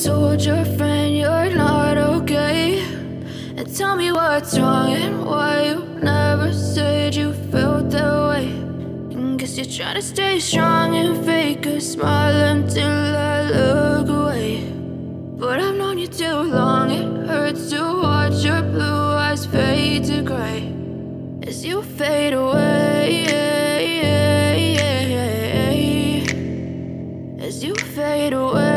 told your friend you're not okay, and tell me what's wrong and why you never said you felt that way. And guess you're trying to stay strong and fake a smile until I look away. But I've known you too long, it hurts to watch your blue eyes fade to gray as you fade away, as you fade away.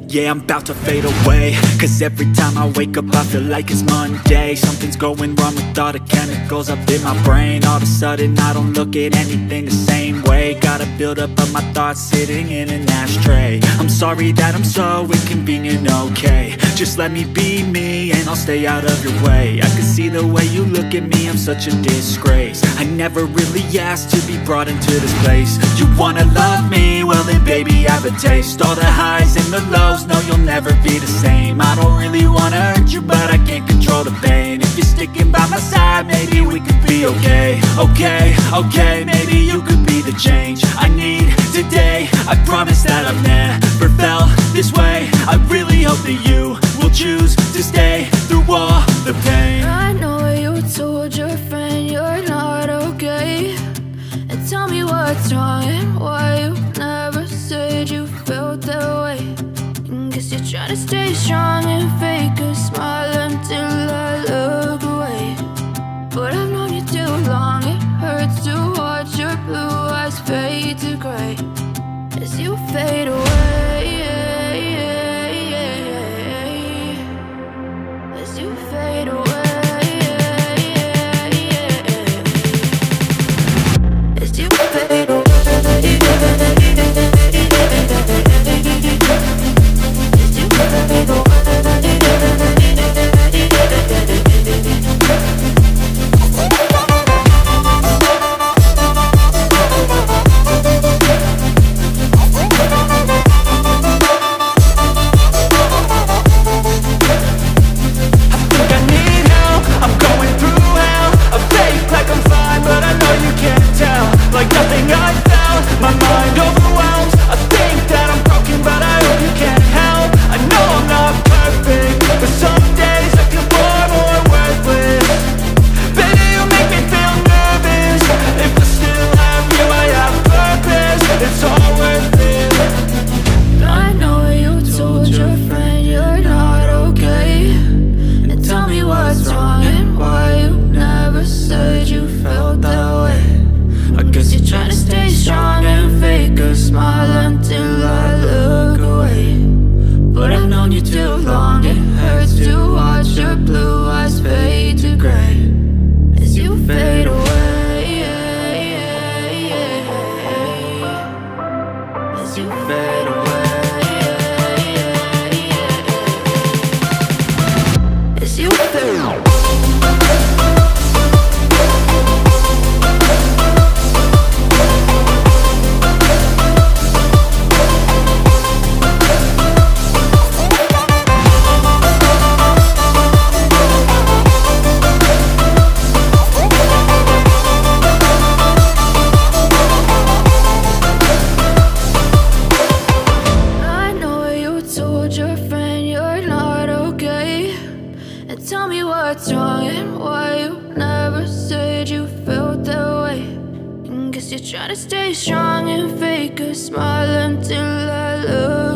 Yeah, I'm about to fade away, cause every time I wake up I feel like it's Monday. Something's going wrong with all the chemicals up in my brain. All of a sudden I don't look at anything the same way. Got a buildup of my thoughts sitting in an ashtray. I'm sorry that I'm so inconvenient, okay. Just let me be me and I'll stay out of your way. I can see the way you look at me, I'm such a disgrace. I never really asked to be brought into this place. You wanna love me? Well then baby I have a taste. All the highs and the lows, no, you'll never be the same. I don't really wanna hurt you, but I can't control the pain. If you're sticking by my side, maybe we could be okay. Okay, maybe you could be the change I need today. I promise that I've never felt this way. I really hope that you will choose to stay through all the pain. I know you told your friend you're not okay, and tell me what's wrong and why you never said you felt that way. Guess you're trying to stay strong and fake a smile until I look away. But I've known you too long, it hurts to watch your blue eyes fade to gray as you fade away, as you fade away, as you fade away. You're trying to stay strong and fake a smile until I look